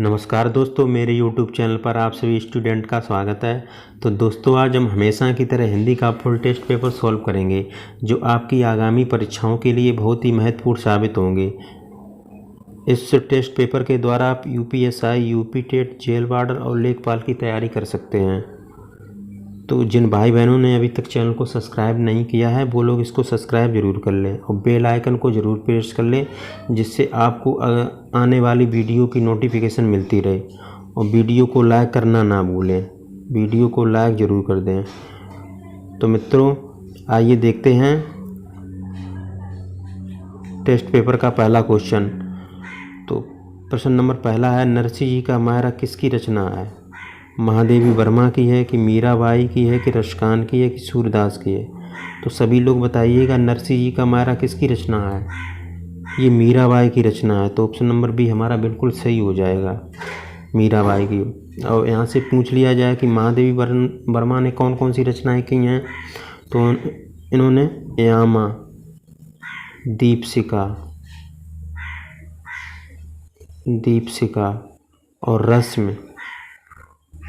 नमस्कार दोस्तों, मेरे YouTube चैनल पर आप सभी स्टूडेंट का स्वागत है। तो दोस्तों, आज हम हमेशा की तरह हिंदी का फुल टेस्ट पेपर सॉल्व करेंगे, जो आपकी आगामी परीक्षाओं के लिए बहुत ही महत्वपूर्ण साबित होंगे। इस टेस्ट पेपर के द्वारा आप UPSI, UP TET, jail warden और लेखपाल की तैयारी कर सकते हैं। तो जिन भाई बहनों ने अभी तक चैनल को सब्सक्राइब नहीं किया है, वो लोग इसको सब्सक्राइब ज़रूर कर लें और बेल आइकन को ज़रूर प्रेस कर लें, जिससे आपको आने वाली वीडियो की नोटिफिकेशन मिलती रहे। और वीडियो को लाइक करना ना भूलें, वीडियो को लाइक ज़रूर कर दें। तो मित्रों, आइए देखते हैं टेस्ट पेपर का पहला क्वेश्चन। तो प्रश्न नंबर पहला है, नरसिंह जी का मायरा किसकी रचना है? महादेवी वर्मा की है कि मीराबाई की है कि रसकान की है कि सूरदास की है? तो सभी लोग बताइएगा, नरसिंह जी का मायरा किसकी रचना है? ये मीराबाई की रचना है। तो ऑप्शन नंबर बी हमारा बिल्कुल सही हो जाएगा, मीराबाई की। और यहाँ से पूछ लिया जाए कि महादेवी वर्मा ने कौन कौन सी रचनाएं की हैं, तो इन्होंने यामा, दीपशिका और रस्म,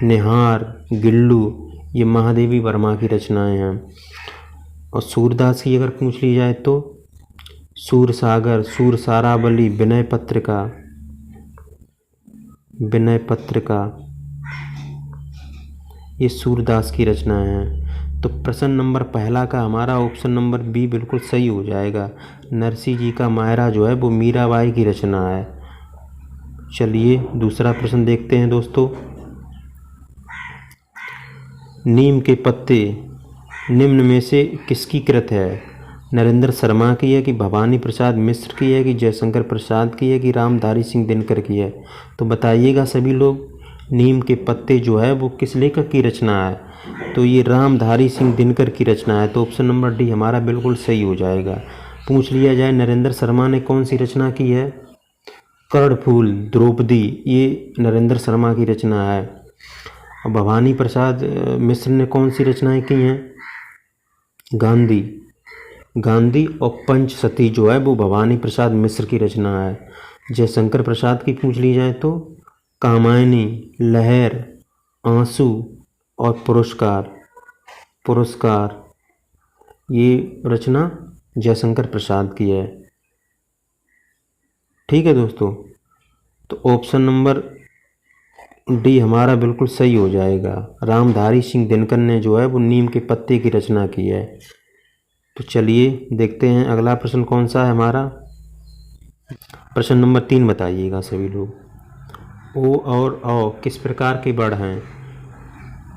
निहार, गिल्लू, ये महादेवी वर्मा की रचनाएं हैं। और सूरदास की अगर पूछ ली जाए तो सूरसागर, सूरसारावली, विनय पत्रिका, ये सूरदास की रचनाएं हैं। तो प्रश्न नंबर पहला का हमारा ऑप्शन नंबर बी बिल्कुल सही हो जाएगा। नरसिंह जी का मायरा जो है वो मीराबाई की रचना है। चलिए दूसरा प्रश्न देखते हैं दोस्तों। नीम के पत्ते निम्न में से किसकी कृत है? नरेंद्र शर्मा की है कि भवानी प्रसाद मिश्र की है कि जयशंकर प्रसाद की है कि रामधारी सिंह दिनकर की है? तो बताइएगा सभी लोग, नीम के पत्ते जो है वो किस लेखक की रचना है? तो ये रामधारी सिंह दिनकर की रचना है। तो ऑप्शन नंबर डी हमारा बिल्कुल सही हो जाएगा। पूछ लिया जाए नरेंद्र शर्मा ने कौन सी रचना की है? कर्णफूल, द्रौपदी, ये नरेंद्र शर्मा की रचना है। और भवानी प्रसाद मिश्र ने कौन सी रचनाएं की हैं? गांधी और पंचसती जो है वो भवानी प्रसाद मिश्र की रचना है। जयशंकर प्रसाद की पूछ ली जाए तो कामायनी, लहर, आंसू और पुरस्कार, ये रचना जयशंकर प्रसाद की है। ठीक है दोस्तों, तो ऑप्शन नंबर डी हमारा बिल्कुल सही हो जाएगा। रामधारी सिंह दिनकर ने जो है वो नीम के पत्ते की रचना की है। तो चलिए देखते हैं अगला प्रश्न कौन सा है हमारा। प्रश्न नंबर 3 बताइएगा सभी लोग। ओ और औ किस प्रकार के वर्ण हैं?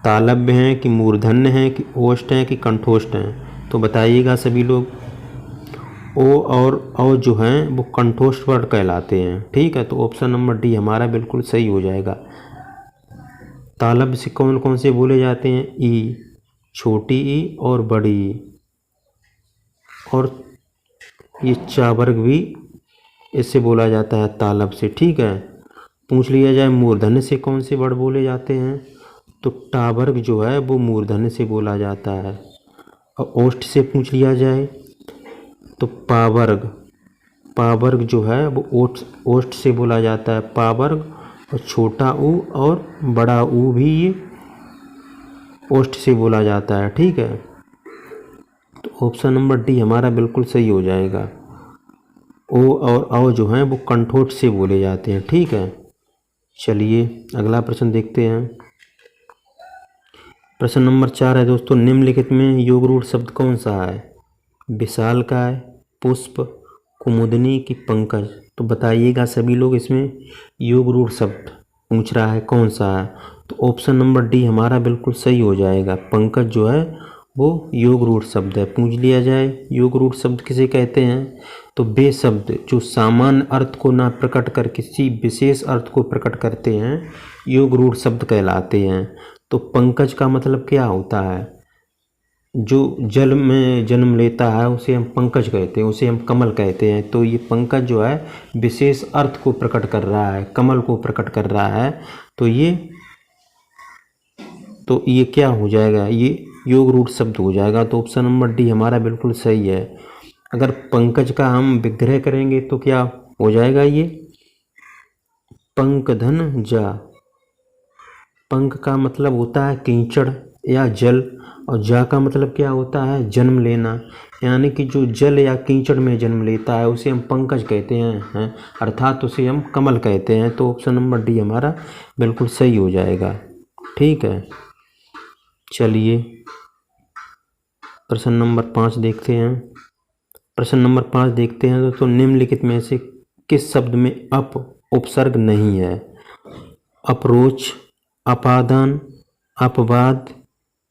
तालव्य हैं कि मूर्धन्य हैं कि ओष्ठ हैं कि कंठोष्ठ हैं? तो बताइएगा सभी लोग। ओ और औ जो हैं वो कंठोष्ठ वर्ण कहलाते हैं। ठीक है, तो ऑप्शन नंबर डी हमारा बिल्कुल सही हो जाएगा। तालव्य से कौन कौन से बोले जाते हैं? ई, छोटी ई और बड़ी ई, और ये चा वर्ग भी इससे बोला जाता है तालव्य से। ठीक है, पूछ लिया जाए मूर्धन्य से कौन से वर्ण बोले जाते हैं? तो टा वर्ग जो है वो मूर्धन्य से बोला जाता है। और ओष्ठ से पूछ लिया जाए तो पावर्ग जो है वो ओष्ठ से बोला जाता है, पावर्ग। और छोटा ऊ और बड़ा ऊ भी ये ओष्ठ से बोला जाता है। ठीक है, तो ऑप्शन नंबर डी हमारा बिल्कुल सही हो जाएगा। ओ और औ जो हैं वो कंठोष्ठ से बोले जाते हैं। ठीक है, चलिए अगला प्रश्न देखते हैं। प्रश्न नंबर 4 है दोस्तों, निम्नलिखित में योग रूढ़ शब्द कौन सा है? विशालकाय, पुष्प, कुमुदनी की पंकज? तो बताइएगा सभी लोग, इसमें योग रूढ़ शब्द पूछ रहा है कौन सा है? तो ऑप्शन नंबर डी हमारा बिल्कुल सही हो जाएगा। पंकज जो है वो योग रूढ़ शब्द है। पूछ लिया जाए योग रूढ़ शब्द किसे कहते हैं? तो वे शब्द जो सामान्य अर्थ को ना प्रकट कर किसी विशेष अर्थ को प्रकट करते हैं, योग रूढ़ शब्द कहलाते हैं। तो पंकज का मतलब क्या होता है? जो जल में जन्म लेता है उसे हम पंकज कहते हैं, उसे हम कमल कहते हैं। तो ये पंकज जो है विशेष अर्थ को प्रकट कर रहा है, कमल को प्रकट कर रहा है। तो ये क्या हो जाएगा? ये योग रूढ़ शब्द हो जाएगा। तो ऑप्शन नंबर डी हमारा बिल्कुल सही है। अगर पंकज का हम विग्रह करेंगे तो क्या हो जाएगा? ये पंकधन जा। पंक का मतलब होता है कीचड़ या जल, और जा का मतलब क्या होता है, जन्म लेना। यानी कि जो जल या कीचड़ में जन्म लेता है उसे हम पंकज कहते हैं, अर्थात उसे हम कमल कहते हैं। तो ऑप्शन नंबर डी हमारा बिल्कुल सही हो जाएगा। ठीक है, चलिए प्रश्न नंबर 5 देखते हैं। प्रश्न नंबर 5 देखते हैं तो निम्नलिखित में से किस शब्द में अप उपसर्ग नहीं है? अप्रोच, अपादान, अपवाद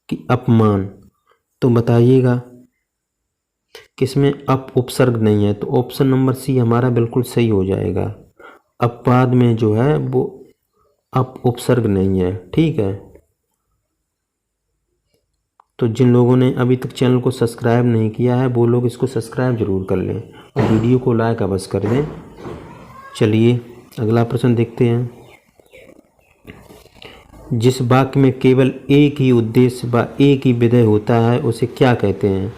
कि अपमान। तो बताइएगा किसमें अप उपसर्ग नहीं है? तो ऑप्शन नंबर सी हमारा बिल्कुल सही हो जाएगा। अपवाद में जो है वो अप उपसर्ग नहीं है। ठीक है, तो जिन लोगों ने अभी तक चैनल को सब्सक्राइब नहीं किया है वो लोग इसको सब्सक्राइब जरूर कर लें और वीडियो को लाइक अवश्य कर दें। चलिए अगला प्रश्न देखते हैं। जिस वाक्य में केवल एक ही उद्देश्य व एक ही विधेय होता है उसे क्या कहते हैं?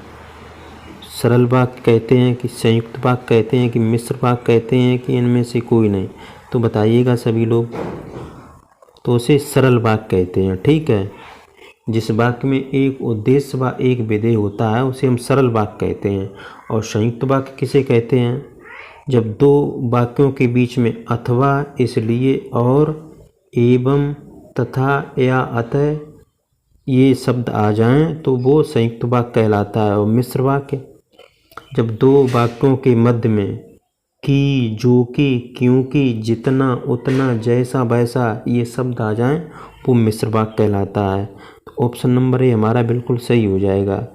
सरल वाक्य कहते हैं कि संयुक्त वाक्य कहते हैं कि मिश्र वाक्य कहते हैं कि इनमें से कोई नहीं? तो बताइएगा सभी लोग। तो उसे सरल वाक्य कहते हैं। ठीक है, जिस वाक्य में एक उद्देश्य व एक विधेय होता है उसे हम सरल वाक्य कहते हैं। और संयुक्त वाक्य किसे कहते हैं? जब दो वाक्यों के बीच में अथवा, इसलिए, और, एवं, तथा या अतः ये शब्द आ जाएं तो वो संयुक्त वाक्य कहलाता है। और मिश्र वाक्य जब दो वाक्यों के मध्य में कि, जो कि, क्योंकि, जितना, उतना, जैसा, वैसा ये शब्द आ जाएं वो मिश्र वाक्य कहलाता है। तो ऑप्शन नंबर ए हमारा बिल्कुल सही हो जाएगा।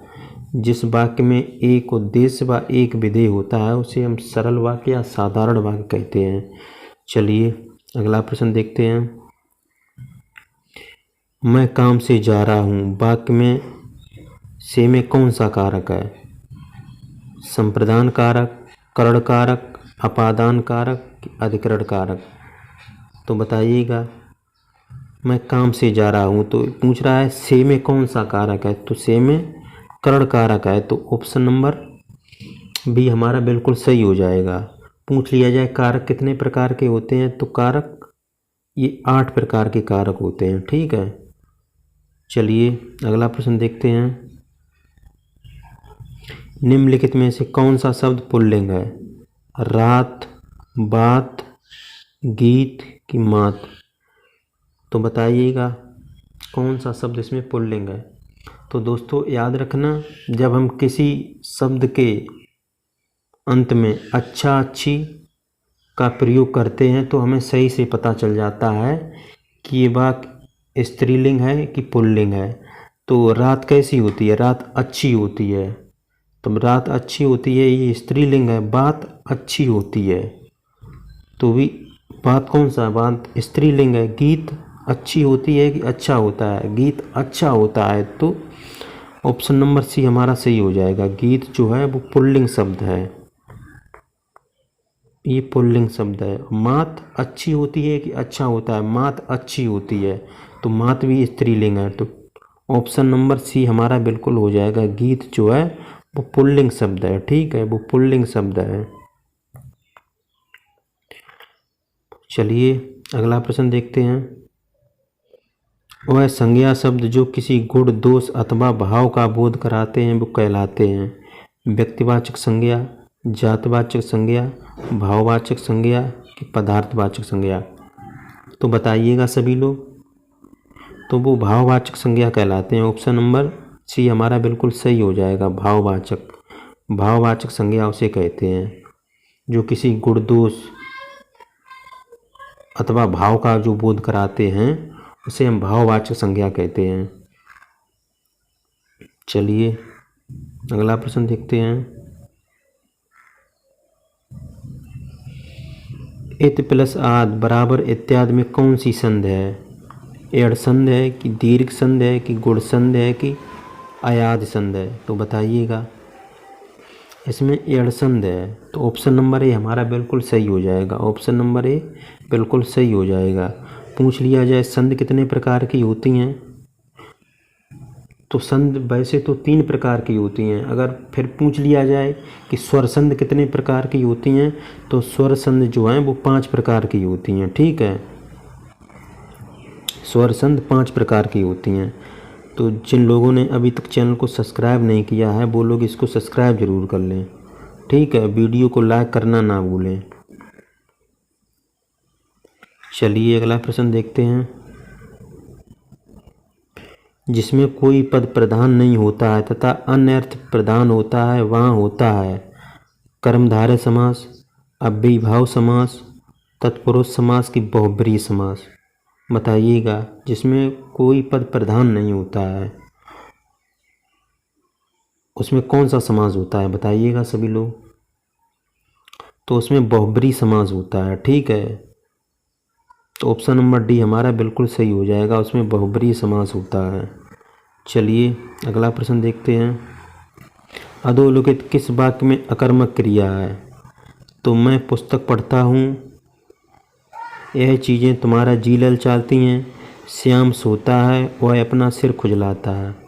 जिस वाक्य में एक उद्देश्य व एक विधेय होता है उसे हम सरल वाक्य या साधारण वाक्य कहते हैं। चलिए अगला प्रश्न देखते हैं। मैं काम से जा रहा हूँ वाक्य में से में कौन सा कारक है? संप्रदान कारक, करण कारक, अपादान कारक, अधिकरण कारक? तो बताइएगा। मैं काम से जा रहा हूँ तो पूछ रहा है से में कौन सा कारक है? तो से में करण कारक है। तो ऑप्शन नंबर बी हमारा बिल्कुल सही हो जाएगा। पूछ लिया जाए कारक कितने प्रकार के होते हैं? तो कारक ये 8 प्रकार के कारक होते हैं। ठीक है, चलिए अगला प्रश्न देखते हैं। निम्नलिखित में से कौन सा शब्द पुल्लिंग है? रात, बात, गीत की मात? तो बताइएगा कौन सा शब्द इसमें पुल्लिंग है? तो दोस्तों याद रखना, जब हम किसी शब्द के अंत में अच्छा, अच्छी का प्रयोग करते हैं तो हमें सही से पता चल जाता है कि ये वाक्य स्त्रीलिंग है कि पुल्लिंग है। तो रात कैसी होती है? रात अच्छी होती है। तो रात अच्छी होती है ये स्त्रीलिंग है। बात अच्छी होती है तो भी बात कौन सा? बात स्त्रीलिंग है। गीत अच्छी होती है कि अच्छा होता है? गीत अच्छा होता है। तो ऑप्शन नंबर सी हमारा सही हो जाएगा। गीत जो है वो पुल्लिंग शब्द है, ये पुल्लिंग शब्द है। मात अच्छी होती है कि अच्छा होता है? मात अच्छी होती है तो मात भी स्त्रीलिंग है। तो ऑप्शन नंबर सी हमारा बिल्कुल हो जाएगा। गीत जो है वो पुल्लिंग शब्द है। ठीक है, वो पुल्लिंग शब्द है। चलिए अगला प्रश्न देखते हैं। वह संज्ञा शब्द जो किसी गुण, दोष अथवा भाव का बोध कराते हैं वो कहलाते हैं? व्यक्तिवाचक संज्ञा, जातवाचक संज्ञा, भाववाचक संज्ञा कि पदार्थवाचक संज्ञा? तो बताइएगा सभी लोग। तो वो भाववाचक संज्ञा कहलाते हैं। ऑप्शन नंबर सी हमारा बिल्कुल सही हो जाएगा। भाववाचक, भाववाचक संज्ञा उसे कहते हैं जो किसी गुण, दोष अथवा भाव का जो बोध कराते हैं उसे हम भाववाचक संज्ञा कहते हैं। चलिए अगला प्रश्न देखते हैं। इत प्लस आद बराबर इत्यादि में कौन सी संधि है? एड़ संधि है कि दीर्घ संधि है कि गुण संधि है कि अयाद संधि है? तो बताइएगा। इसमें एड़ संधि है तो ऑप्शन नंबर ए हमारा बिल्कुल सही हो जाएगा। ऑप्शन नंबर ए बिल्कुल सही हो जाएगा। पूछ लिया जाए संधि कितने प्रकार की होती हैं? तो संध वैसे तो 3 प्रकार की होती हैं। अगर फिर पूछ लिया जाए कि स्वर संध कितने प्रकार की होती हैं, तो स्वर संध जो हैं वो 5 प्रकार की होती हैं। ठीक है, स्वर संध 5 प्रकार की होती हैं। तो जिन लोगों ने अभी तक चैनल को सब्सक्राइब नहीं किया है वो लोग इसको सब्सक्राइब ज़रूर कर लें। ठीक है, वीडियो को लाइक करना ना भूलें। चलिए अगला प्रश्न देखते हैं। जिसमें कोई पद प्रधान नहीं होता है तथा अन्य अर्थ प्रधान होता है वहाँ होता है कर्मधारय समास, अव्ययीभाव समास, तत्पुरुष समास की बहुब्रीहि समास। बताइएगा, जिसमें कोई पद प्रधान नहीं होता है उसमें कौन सा समास होता है, बताइएगा सभी लोग। तो उसमें बहुब्रीहि समास होता है। ठीक है, तो ऑप्शन नंबर डी हमारा बिल्कुल सही हो जाएगा, उसमें बहुब्रीहि समास होता है। चलिए अगला प्रश्न देखते हैं। अधोलिखित किस वाक्य में अकर्मक क्रिया है? तो मैं पुस्तक पढ़ता हूँ, यह चीज़ें तुम्हारा जी ललचाती हैं, श्याम सोता है, वह अपना सिर खुजलाता है।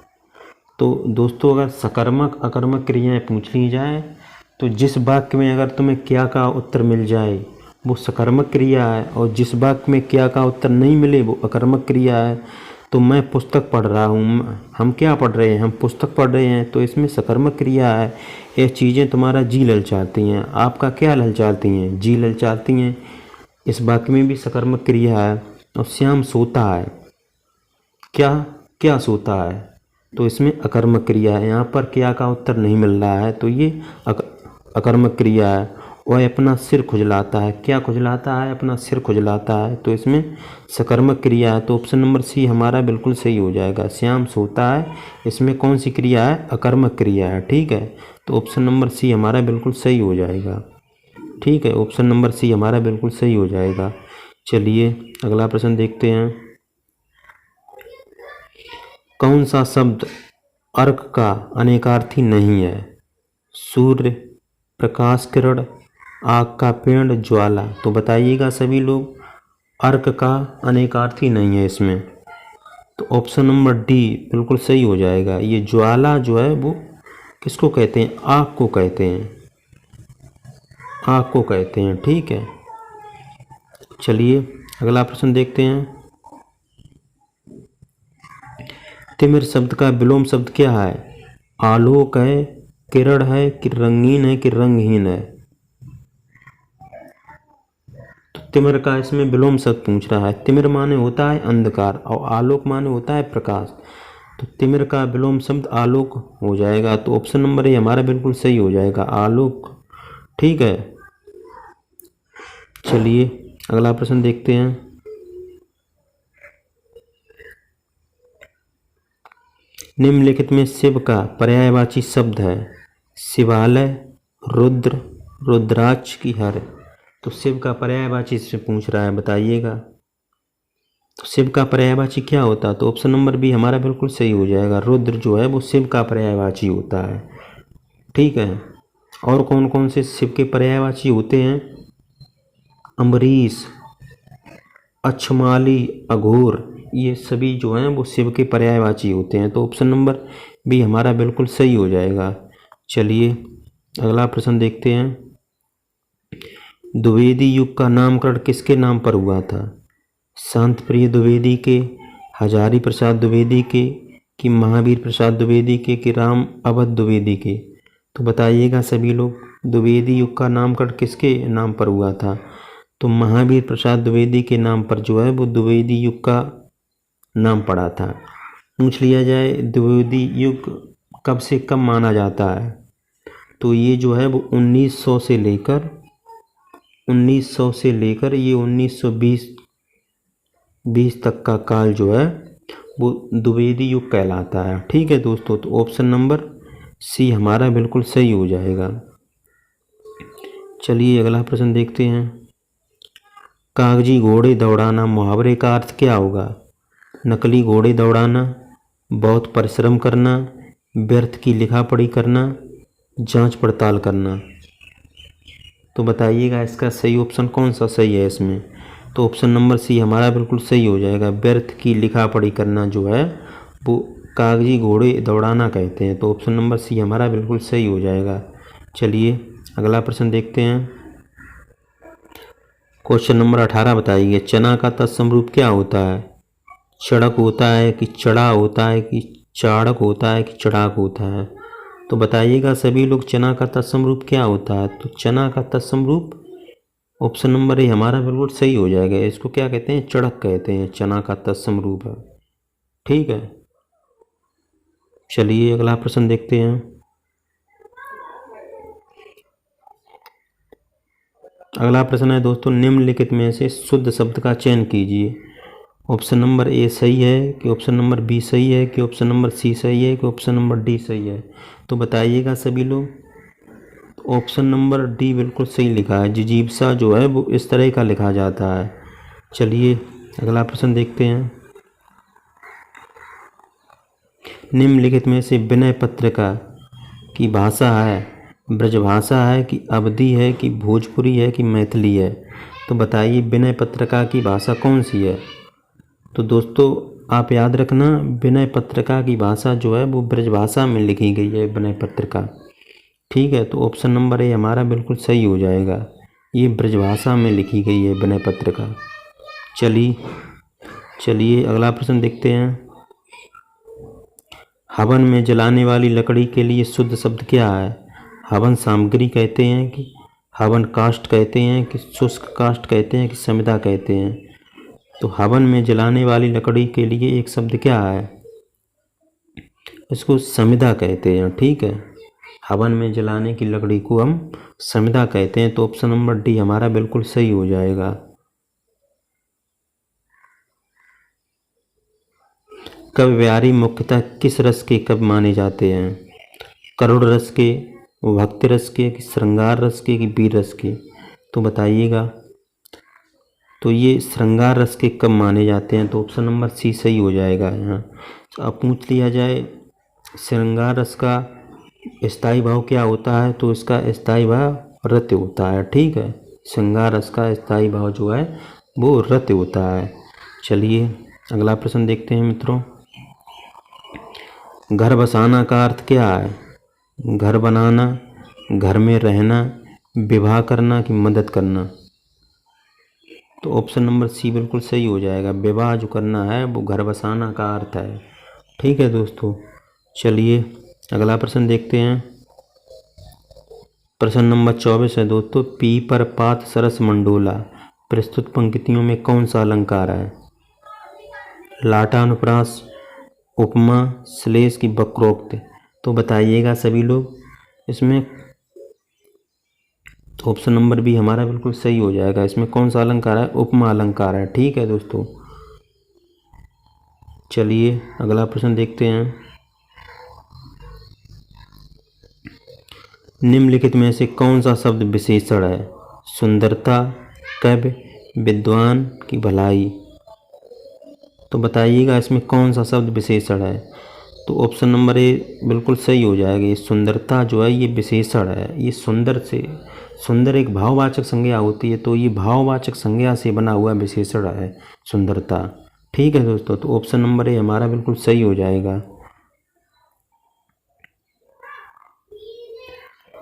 तो दोस्तों अगर सकर्मक अकर्मक क्रियाएँ पूछ ली जाए तो जिस वाक्य में अगर तुम्हें क्या का उत्तर मिल जाए वो सकर्मक क्रिया है, और जिस वाक्य में क्या का उत्तर नहीं मिले वो अकर्मक क्रिया है। तो मैं पुस्तक पढ़ रहा हूँ, हम क्या पढ़ रहे हैं, हम पुस्तक पढ़ रहे हैं, तो इसमें सकर्मक क्रिया है। ये चीज़ें तुम्हारा जी ललचाती हैं, आपका क्या ललचाती हैं, जी ललचाती हैं, इस वाक्य में भी सकर्मक क्रिया है। और श्याम सोता है, क्या क्या सोता है, तो इसमें अकर्मक क्रिया है। यहाँ पर क्या का उत्तर नहीं मिल रहा है तो ये अकर्मक क्रिया है। वह अपना सिर खुजलाता है, क्या खुजलाता है, अपना सिर खुजलाता है, तो इसमें सकर्मक क्रिया है। तो ऑप्शन नंबर सी हमारा बिल्कुल सही हो जाएगा। श्याम सोता है, इसमें कौन सी क्रिया है, अकर्मक क्रिया है। ठीक है, तो ऑप्शन नंबर सी हमारा बिल्कुल सही हो जाएगा। ठीक है, ऑप्शन नंबर सी हमारा बिल्कुल सही हो जाएगा। चलिए अगला प्रश्न देखते हैं। कौन सा शब्द अर्क का अनेकार्थी नहीं है? सूर्य, प्रकाश किरण, आग का पेड़, ज्वाला। तो बताइएगा सभी लोग, अर्क का अनेकार्थी नहीं है इसमें, तो ऑप्शन नंबर डी बिल्कुल सही हो जाएगा। ये ज्वाला जो है वो किसको कहते हैं, आग को कहते हैं, आग को कहते हैं। ठीक है, चलिए अगला प्रश्न देखते हैं। तिमिर शब्द का विलोम शब्द क्या है? आलोक है, किरण है, कि रंगीन है, कि रंगहीन है। तो तिमिर का इसमें विलोम शब्द पूछ रहा है। तिमिर माने होता है अंधकार और आलोक माने होता है प्रकाश, तो तिमिर का विलोम शब्द आलोक हो जाएगा। तो ऑप्शन नंबर ए हमारा बिल्कुल सही हो जाएगा, आलोक। ठीक है, चलिए अगला प्रश्न देखते हैं। निम्नलिखित में शिव का पर्यायवाची शब्द है? शिवालय, रुद्र, रुद्राक्ष की हर। तो शिव का पर्यायवाची से पूछ रहा है, बताइएगा। तो शिव का पर्यायवाची क्या होता है? तो ऑप्शन नंबर बी हमारा बिल्कुल सही हो जाएगा, रुद्र जो है वो शिव का पर्यायवाची होता है। ठीक है, और कौन कौन से शिव के पर्यायवाची होते हैं? अम्बरीश, अक्षमाली, अघोर, ये सभी जो हैं वो शिव के पर्यायवाची होते हैं। तो ऑप्शन नंबर बी हमारा बिल्कुल सही हो जाएगा। चलिए अगला प्रश्न देखते हैं। द्विवेदी युग का नामकरण किसके नाम पर हुआ था? शांत प्रिय द्विवेदी के, हजारी प्रसाद द्विवेदी के, कि महावीर प्रसाद द्विवेदी के, कि राम अवध द्विवेदी के। तो बताइएगा सभी लोग, द्विवेदी युग का नामकरण किसके नाम पर हुआ था? तो महावीर प्रसाद द्विवेदी के नाम पर जो है वो द्विवेदी युग का नाम पड़ा था। पूछ लिया जाए द्विवेदी युग कब से कब माना जाता है, तो ये जो है वो 1900 से लेकर ये 1920 तक का काल जो है वो द्विवेदी युग कहलाता है। ठीक है दोस्तों, तो ऑप्शन नंबर सी हमारा बिल्कुल सही हो जाएगा। चलिए अगला प्रश्न देखते हैं। कागजी घोड़े दौड़ाना मुहावरे का अर्थ क्या होगा? नकली घोड़े दौड़ाना, बहुत परिश्रम करना, व्यर्थ की लिखा पढ़ी करना, जांच पड़ताल करना। तो बताइएगा इसका सही ऑप्शन कौन सा सही है इसमें? तो ऑप्शन नंबर सी हमारा बिल्कुल सही हो जाएगा, व्यर्थ की लिखा पढ़ी करना जो है वो कागजी घोड़े दौड़ाना कहते हैं। तो ऑप्शन नंबर सी हमारा बिल्कुल सही हो जाएगा। चलिए अगला प्रश्न देखते हैं। क्वेश्चन नंबर 18 बताइए, चना का तत्सम रूप क्या होता है? चड़क होता है कि चढ़ा होता है कि चाड़क होता है कि चढ़ाक होता है? तो बताइएगा सभी लोग, चना का तत्सम रूप क्या होता है? तो चना का तत्सम रूप ऑप्शन नंबर ए हमारा बिल्कुल सही हो जाएगा। इसको क्या कहते हैं? चड़क कहते हैं, चना का तत्सम रूप है। ठीक है, चलिए अगला प्रश्न देखते हैं। अगला प्रश्न है दोस्तों, निम्नलिखित में से शुद्ध शब्द का चयन कीजिए। ऑप्शन नंबर ए सही है कि ऑप्शन नंबर बी सही है कि ऑप्शन नंबर सी सही है कि ऑप्शन नंबर डी सही है? तो बताइएगा सभी लोग। ऑप्शन नंबर डी बिल्कुल सही लिखा है। जिजीविका जो है वो इस तरह का लिखा जाता है। चलिए अगला प्रश्न देखते हैं। निम्नलिखित में से विनय पत्रिका की भाषा है ब्रजभाषा है कि अवधी है कि भोजपुरी है कि मैथिली है? तो बताइए विनय पत्रिका की भाषा कौन सी है? तो दोस्तों आप याद रखना, विनय पत्रिका की भाषा जो है वो ब्रजभाषा में लिखी गई है, विनय पत्रिका। ठीक है, तो ऑप्शन नंबर ए हमारा बिल्कुल सही हो जाएगा। ये ब्रजभाषा में लिखी गई है विनय पत्रिका। चलिए अगला प्रश्न देखते हैं। हवन में जलाने वाली लकड़ी के लिए शुद्ध शब्द क्या है? हवन सामग्री कहते हैं कि हवन काष्ठ कहते हैं कि शुष्क काष्ठ कहते हैं कि समिधा कहते हैं? तो हवन में जलाने वाली लकड़ी के लिए एक शब्द क्या है? इसको समिधा कहते हैं। ठीक है, हवन में जलाने की लकड़ी को हम समिधा कहते हैं। तो ऑप्शन नंबर डी हमारा बिल्कुल सही हो जाएगा। कवि बिहारी मुख्यतः किस रस के कवि माने जाते हैं? करुण रस के, भक्ति रस के कि श्रृंगार रस के कि वीर रस के? तो बताइएगा। तो ये श्रृंगार रस के कब माने जाते हैं? तो ऑप्शन नंबर सी सही हो जाएगा यहाँ। तो अब पूछ लिया जाए श्रृंगार रस का स्थायी भाव क्या होता है? तो इसका स्थायी भाव रत्य होता है। ठीक है, श्रृंगार रस का स्थायी भाव जो है वो रत्य होता है। चलिए अगला प्रश्न देखते हैं मित्रों। घर बसाना का अर्थ क्या है? घर बनाना, घर में रहना, विवाह करना कि मदद करना? तो ऑप्शन नंबर सी बिल्कुल सही हो जाएगा। विवाह जो करना है वो घर बसाना का अर्थ है। ठीक है दोस्तों, चलिए अगला प्रश्न देखते हैं। प्रश्न नंबर 24 है दोस्तों, पीपर पात सरस मंडोला प्रस्तुत पंक्तियों में कौन सा अलंकार है? लाटानुप्रास, उपमा, श्लेष की वक्रोक्त? तो बताइएगा सभी लोग इसमें। तो ऑप्शन नंबर बी हमारा बिल्कुल सही हो जाएगा। इसमें कौन सा अलंकार है? उपमा अलंकार है। ठीक है दोस्तों, चलिए अगला प्रश्न देखते हैं। निम्नलिखित में से कौन सा शब्द विशेषण है? सुंदरता, कवि, विद्वान की भलाई? तो बताइएगा इसमें कौन सा शब्द विशेषण है? तो ऑप्शन नंबर ए बिल्कुल सही हो जाएगा। ये सुंदरता जो है ये विशेषण है। ये सुंदर एक भाववाचक संज्ञा होती है, तो ये भाववाचक संज्ञा से बना हुआ विशेषण है सुंदरता। ठीक है दोस्तों, तो ऑप्शन नंबर ए हमारा बिल्कुल सही हो जाएगा।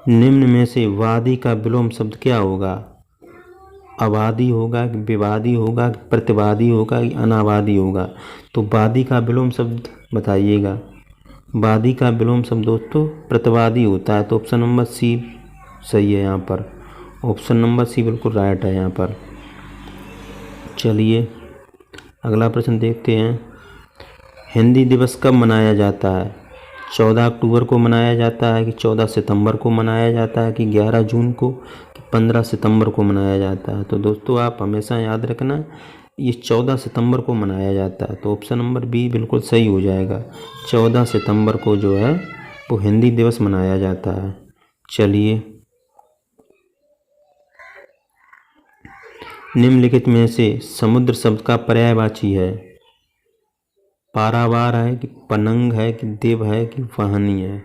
निम्न में से वादी का विलोम शब्द क्या होगा? अवादी होगा कि विवादी होगा कि प्रतिवादी होगा कि अनावादी होगा? तो वादी का विलोम शब्द बताइएगा। वादी का विलोम शब्द दोस्तों प्रतिवादी होता है। तो ऑप्शन नंबर सी सही है यहाँ पर। ऑप्शन नंबर सी बिल्कुल राइट है यहाँ पर। चलिए अगला प्रश्न देखते हैं। हिंदी दिवस कब मनाया जाता है? 14 अक्टूबर को मनाया जाता है कि 14 सितंबर को मनाया जाता है कि 11 जून को कि 15 सितंबर को मनाया जाता है? तो दोस्तों आप हमेशा याद रखना, ये 14 सितंबर को मनाया जाता है। तो ऑप्शन नंबर बी बिल्कुल सही हो जाएगा। 14 सितंबर को जो है वो हिंदी दिवस मनाया जाता है। चलिए निम्नलिखित में से समुद्र शब्द का पर्यायवाची है? पारावार है कि पनंग है कि देव है कि वाहनी है?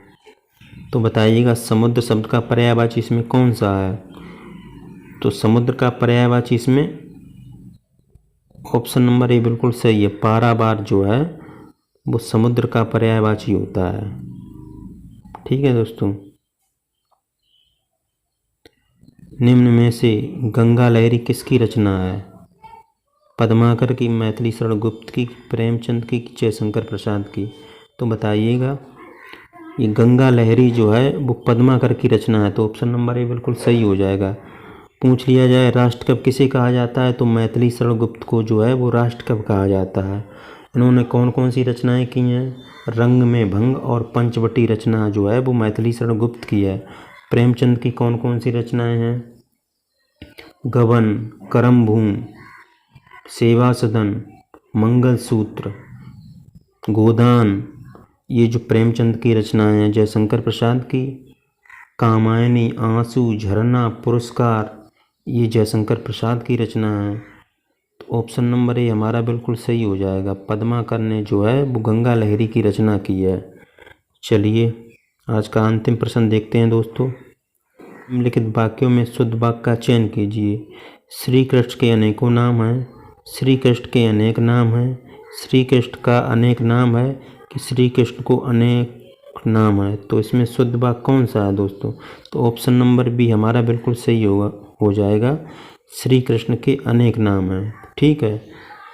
तो बताइएगा समुद्र शब्द का पर्यायवाची इसमें कौन सा है? तो समुद्र का पर्यायवाची इसमें ऑप्शन नंबर ए बिल्कुल सही है। पारावार जो है वो समुद्र का पर्यायवाची होता है। ठीक है दोस्तों, निम्न में से गंगा लहरी किसकी रचना है? पद्माकर की, मैथिली शरण गुप्त की, प्रेमचंद की, जयशंकर प्रसाद की? तो बताइएगा। ये गंगा लहरी जो है वो पद्माकर की रचना है, तो ऑप्शन नंबर ए बिल्कुल सही हो जाएगा। पूछ लिया जाए राष्ट्रकवि किसे कहा जाता है, तो मैथिली शरण गुप्त को जो है वो राष्ट्रकवि कहा जाता है। इन्होंने कौन कौन सी रचनाएं की हैं? रंग में भंग और पंचवटी रचना जो है वो मैथिली शरण गुप्त की है। प्रेमचंद की कौन कौन सी रचनाएं हैं? गबन, करमभूम, सेवा सदन, मंगलसूत्र, गोदान, ये जो प्रेमचंद की रचनाएं हैं। जयशंकर प्रसाद की कामायनी, आंसू, झरना, पुरस्कार, ये जयशंकर प्रसाद की रचना है। तो ऑप्शन नंबर ए हमारा बिल्कुल सही हो जाएगा। पद्माकर ने जो है वो गंगा लहरी की रचना की है। चलिए आज का अंतिम प्रश्न देखते हैं दोस्तों। निम्नलिखित वाक्यों में शुद्ध वाक्य का चयन कीजिए। श्री कृष्ण के अनेकों नाम हैं, श्री कृष्ण के अनेक नाम हैं, श्री कृष्ण का अनेक नाम है कि श्री कृष्ण को अनेक नाम है? तो इसमें शुद्ध वाक्य कौन सा है दोस्तों? तो ऑप्शन नंबर बी हमारा बिल्कुल सही हो जाएगा। श्री कृष्ण के अनेक नाम हैं। ठीक है,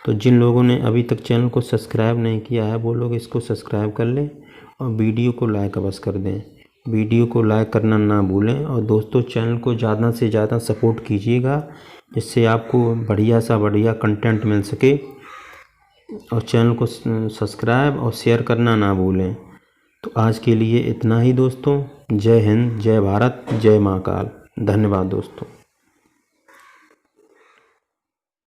तो जिन लोगों ने अभी तक चैनल को सब्सक्राइब नहीं किया है वो लोग इसको सब्सक्राइब कर लें और वीडियो को लाइक अवश्य कर दें। वीडियो को लाइक करना ना भूलें और दोस्तों चैनल को ज़्यादा से ज़्यादा सपोर्ट कीजिएगा, जिससे आपको बढ़िया सा बढ़िया कंटेंट मिल सके। और चैनल को सब्सक्राइब और शेयर करना ना भूलें। तो आज के लिए इतना ही दोस्तों। जय हिंद, जय भारत, जय महाकाल। धन्यवाद दोस्तों।